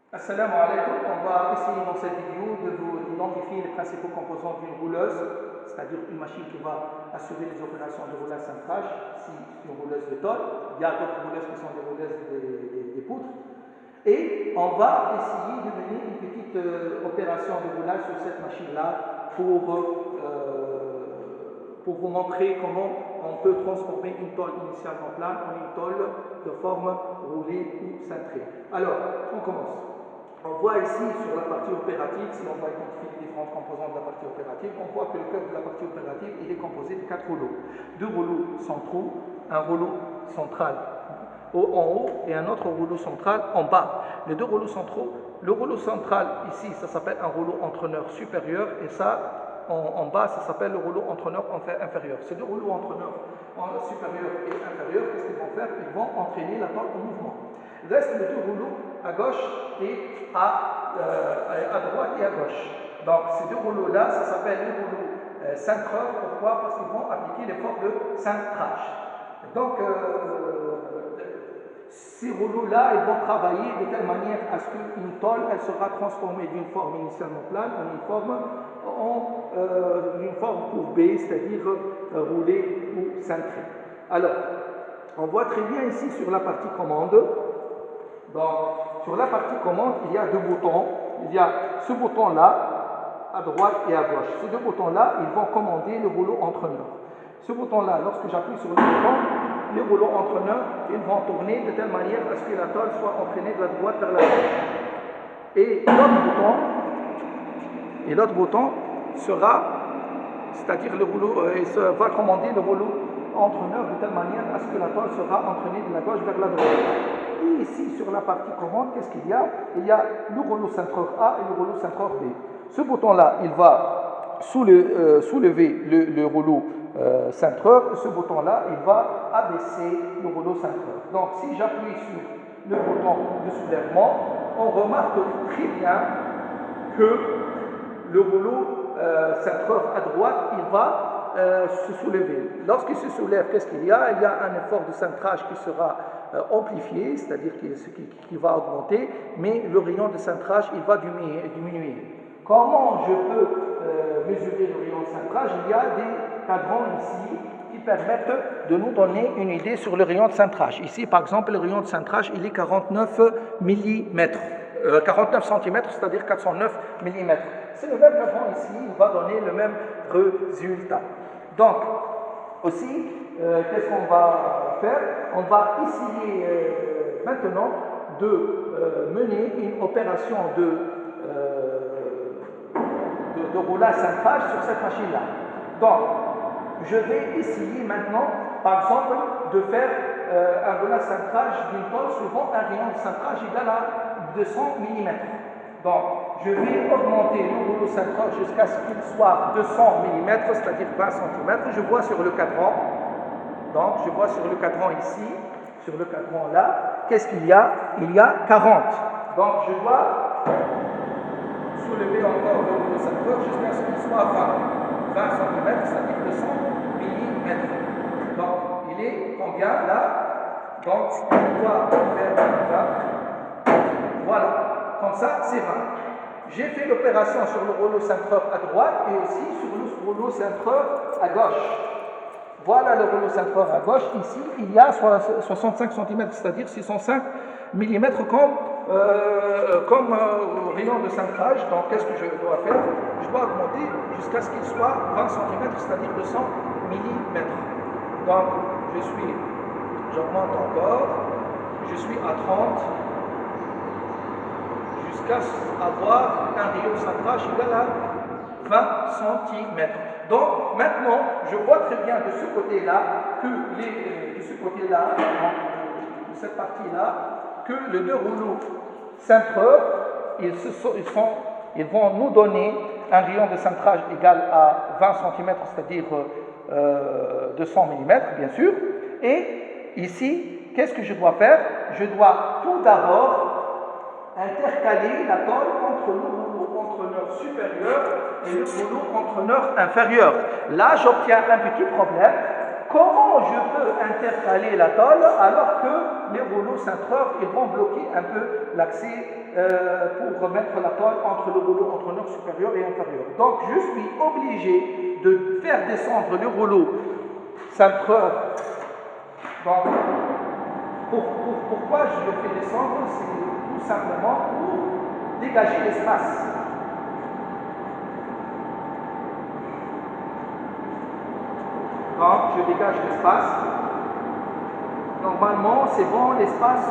Assalamu alaikum, on va essayer dans cette vidéo d'identifier les principaux composants d'une rouleuse, c'est-à-dire une machine qui va assurer les opérations de roulage cintrage, si c'est une rouleuse de tôle. Il y a d'autres rouleuses qui sont des rouleuses des poutres. Et on va essayer de mener une petite opération de roulage sur cette machine-là pour vous montrer comment on peut transformer une tôle initialement plane en une tôle de forme roulée ou cintrée. Alors, on commence. On voit ici sur la partie opérative, si on va identifier les différentes composantes de la partie opérative, on voit que le cœur de la partie opérative il est composé de 4 rouleaux. 2 rouleaux centraux, un rouleau central en haut et un autre rouleau central en bas. Les 2 rouleaux centraux, le rouleau central ici, ça s'appelle un rouleau entraîneur supérieur et ça, en bas, ça s'appelle le rouleau entraîneur inférieur. Ces 2 rouleaux entraîneurs supérieur et inférieur, qu'est-ce qu'ils vont faire? Ils vont entraîner la tôle en mouvement. Il reste les 2 rouleaux à gauche et à droite et à gauche. Donc ces 2 rouleaux-là, ça s'appelle les rouleaux cintreurs. Pourquoi? Parce qu'ils vont appliquer l'effort de cintrage. Donc ces rouleaux-là, ils vont travailler de telle manière à ce qu'une tôle, elle sera transformée d'une forme initialement plane en une forme courbée, c'est-à-dire roulée ou cintrée. Alors, on voit très bien ici sur la partie commande. Donc, sur la partie commande, il y a 2 boutons. Il y a ce bouton-là, à droite et à gauche. Ces 2 boutons-là, ils vont commander le rouleau entraîneur. Ce bouton-là, lorsque j'appuie sur le bouton, les rouleaux entraîneurs, ils vont tourner de telle manière à ce que la tôle soit entraînée de la droite vers la gauche. Et l'autre bouton sera, c'est-à-dire le rouleau, va commander le rouleau entraîneur de telle manière à ce que la tôle sera entraînée de la gauche vers la droite. Et ici, sur la partie commande, qu'est-ce qu'il y a? Il y a le rouleau cintreur A et le rouleau cintreur B. Ce bouton-là, il va soulever le rouleau cintreur. Ce bouton-là, il va abaisser le rouleau cintreur. Donc, si j'appuie sur le bouton de soulèvement, on remarque très bien que le rouleau cintreur à droite, il va se soulever. Lorsqu'il se soulève, qu'est-ce qu'il y a? Il y a un effort de cintrage qui sera amplifié, c'est-à-dire qui va augmenter, mais le rayon de cintrage, il va diminuer. Comment je peux mesurer le rayon de cintrage? Il y a des cadrans ici qui permettent de nous donner une idée sur le rayon de cintrage. Ici, par exemple, le rayon de cintrage, il est 49 mm. 49 cm, c'est-à-dire 409 mm. C'est le même cadran ici, il va donner le même résultat. Donc, aussi, qu'est-ce qu'on va faire? On va essayer maintenant de mener une opération de roulage cintrage sur cette machine-là. Donc, je vais essayer maintenant, par exemple, de faire un roulage cintrage d'une tôle suivant un rayon de cintrage égal à 200 mm. Donc, je vais augmenter le rouleau cintrage jusqu'à ce qu'il soit 200 mm, c'est-à-dire 20 cm. Je vois sur le cadran. Donc, je vois sur le cadran ici, sur le cadran là, qu'est-ce qu'il y a? Il y a 40. Donc, je dois soulever encore le rouleau cintrage jusqu'à ce qu'il soit 20 cm, c'est-à-dire 200 mm. Donc, il est combien là? Donc, on doit faire 20. Voilà. Comme ça, c'est 20. J'ai fait l'opération sur le rouleau cintreur à droite et aussi sur le rouleau cintreur à gauche. Voilà le rouleau cintreur à gauche. Ici, il y a 65 cm, c'est-à-dire 605 mm comme rayon de cintrage. Donc, qu'est-ce que je dois faire? Je dois augmenter jusqu'à ce qu'il soit 20 cm, c'est-à-dire 200 mm. Donc, j'augmente encore. Je suis à 30. Jusqu'à avoir un rayon de cintrage égal à 20 cm. Donc maintenant, je vois très bien de ce côté-là de cette partie-là, que les 2 rouleaux cintreurs, ils vont nous donner un rayon de cintrage égal à 20 cm, c'est-à-dire 200 mm, bien sûr. Et ici, qu'est-ce que je dois faire? Je dois tout d'abord intercaler la tôle entre le rouleau entraîneur supérieur et le rouleau entraîneur inférieur. Là, j'obtiens un petit problème. comment je peux intercaler la tôle alors que les rouleaux cintreurs ils vont bloquer un peu l'accès pour remettre la tôle entre le rouleau entraîneur supérieur et inférieur. Donc je suis obligé de faire descendre le rouleau cintreur. Donc pourquoi je le fais descendre? C'est tout simplement pour dégager l'espace. Donc, je dégage l'espace. Normalement, c'est bon, l'espace,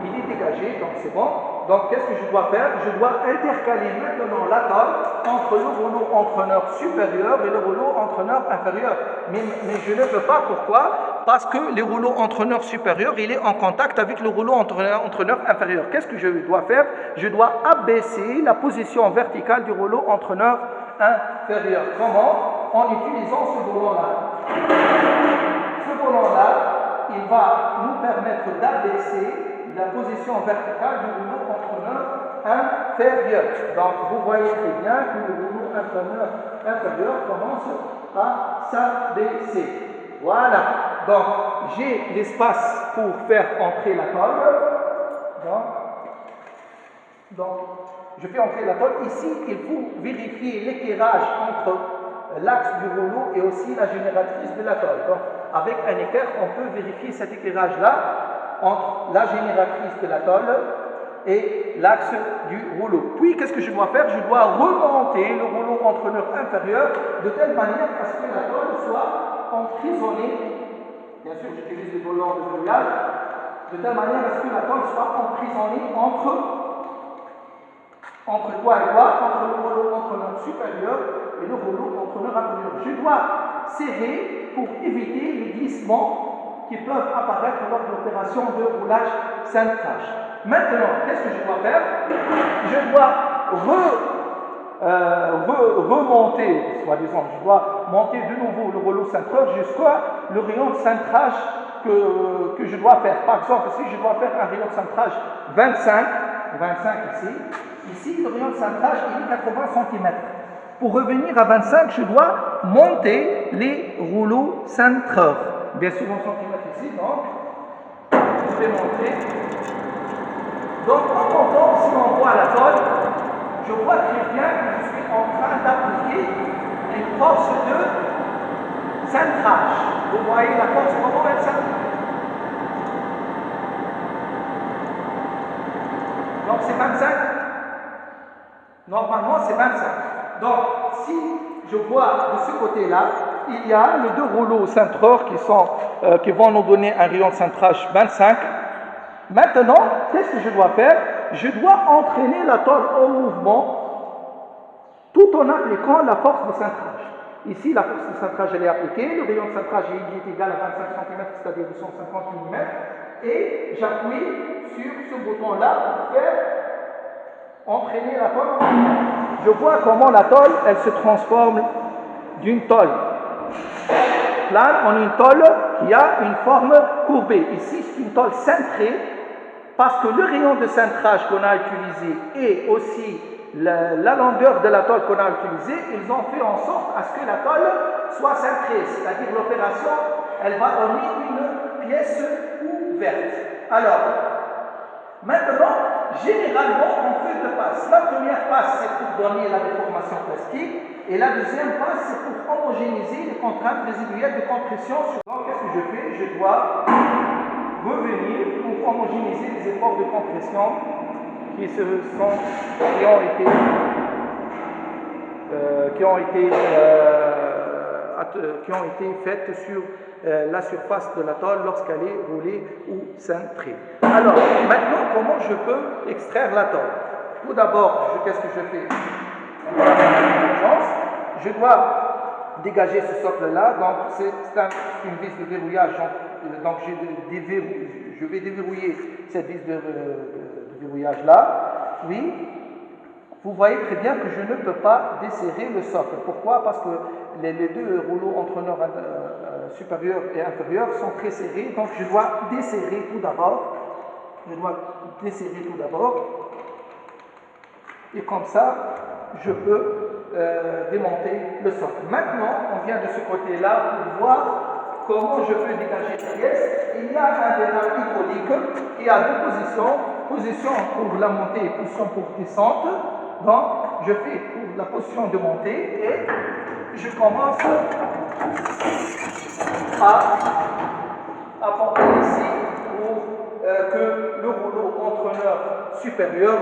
il est dégagé, donc c'est bon. Donc, qu'est-ce que je dois faire? Je dois intercaler maintenant la tôle entre le rouleau entraîneur supérieur et le rouleau entraîneur inférieur. Mais je ne peux pas, pourquoi? Parce que le rouleau entraîneur supérieur, il est en contact avec le rouleau entraîneur inférieur. Qu'est-ce que je dois faire? Je dois abaisser la position verticale du rouleau entraîneur inférieur. Comment? En utilisant ce volant-là. Ce volant-là, il va nous permettre d'abaisser la position verticale du rouleau entraîneur inférieur. Donc, vous voyez très bien que le rouleau entraîneur inférieur commence à s'abaisser. Voilà. Donc, j'ai l'espace pour faire entrer la tôle. Donc, je fais entrer la tôle. Ici, il faut vérifier l'éclairage entre l'axe du rouleau et aussi la génératrice de la tôle. Donc, avec un équerre, on peut vérifier cet éclairage-là entre la génératrice de la tôle et l'axe du rouleau. Puis, qu'est-ce que je dois faire? Je dois remonter le rouleau entraîneur inférieur de telle manière à ce que la tôle soit emprisonnée. Bien sûr, j'utilise le volant de verrouillage de telle manière à ce que la tôle soit emprisonnée entre quoi et quoi? Entre le rouleau entraîneur supérieur et le rouleau entraîneur inférieur. Je dois serrer pour éviter les glissements qui peuvent apparaître lors de l'opération de roulage cintrage. Maintenant, qu'est-ce que je dois faire? Je dois remonter, soi-disant, je dois monter de nouveau le rouleau cintreur jusqu'à le rayon de cintrage que je dois faire. Par exemple, si je dois faire un rayon de cintrage 25 ici, le rayon de cintrage il est 80 cm. Pour revenir à 25, je dois monter les rouleaux cintreurs. Bien sûr, en centimètres ici, donc, je vais monter. Donc, en montant, si on voit la tôle, je vois très bien que je suis en train d'appliquer une force de cintrage. Vous voyez la force, comment elle s'applique? Donc, c'est 25. Normalement, c'est 25. Donc, si je vois de ce côté-là, il y a les deux rouleaux cintreurs qui vont nous donner un rayon de cintrage 25. Maintenant, qu'est-ce que je dois faire? Je dois entraîner la tôle en mouvement tout en appliquant la force de cintrage. Ici, la force de cintrage elle est appliquée, le rayon de cintrage est égal à 25 cm, c'est-à-dire 250 mm, et j'appuie sur ce bouton-là pour faire entraîner la tôle en mouvement. Je vois comment la tôle, elle se transforme d'une tôle plane en une tôle qui a une forme courbée. Ici, c'est une tôle cintrée parce que le rayon de cintrage qu'on a utilisé et aussi la longueur de la tôle qu'on a utilisée, ils ont fait en sorte à ce que la tôle soit cintrée. C'est-à-dire l'opération, elle va donner une pièce ouverte. Alors, maintenant, généralement, on fait deux passes. La première passe, c'est pour donner la déformation plastique. Et la deuxième passe, c'est pour homogénéiser les contraintes résiduelles de compression. Donc, qu'est-ce que je fais? Je dois revenir pour homogénéiser les efforts de compression qui ont été faites sur la surface de la tôle lorsqu'elle est roulée ou cintrée. Alors, maintenant, comment je peux extraire la tôle? Tout d'abord, qu'est-ce que je fais? Je dois dégager ce socle-là, donc c'est une vis de verrouillage, donc je vais déverrouiller cette vis de verrouillage-là. Oui, vous voyez très bien que je ne peux pas desserrer le socle. Pourquoi? Parce que les deux rouleaux entraîneurs supérieur et inférieur sont très serrés, donc je dois desserrer tout d'abord. Et comme ça, je peux démonter le socle. Maintenant, on vient de ce côté-là pour voir comment je peux dégager la pièce. Il y a un verrin hydraulique qui a deux positions. Position pour la montée et position pour descente. Donc, je fais pour la position de montée et je commence à pomper ici pour que le rouleau entraîneur supérieur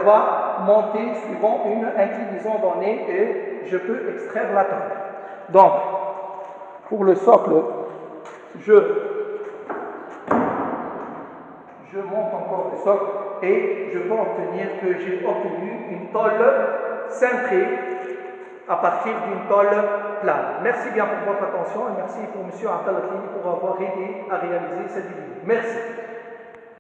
va monter suivant une inclinaison donnée et je peux extraire la tôle. Donc, pour le socle, je monte encore le socle et je peux obtenir que j'ai obtenu une tôle cintrée à partir d'une tôle plane. Merci bien pour votre attention et merci pour M. Abdallah pour avoir aidé à réaliser cette vidéo. Merci.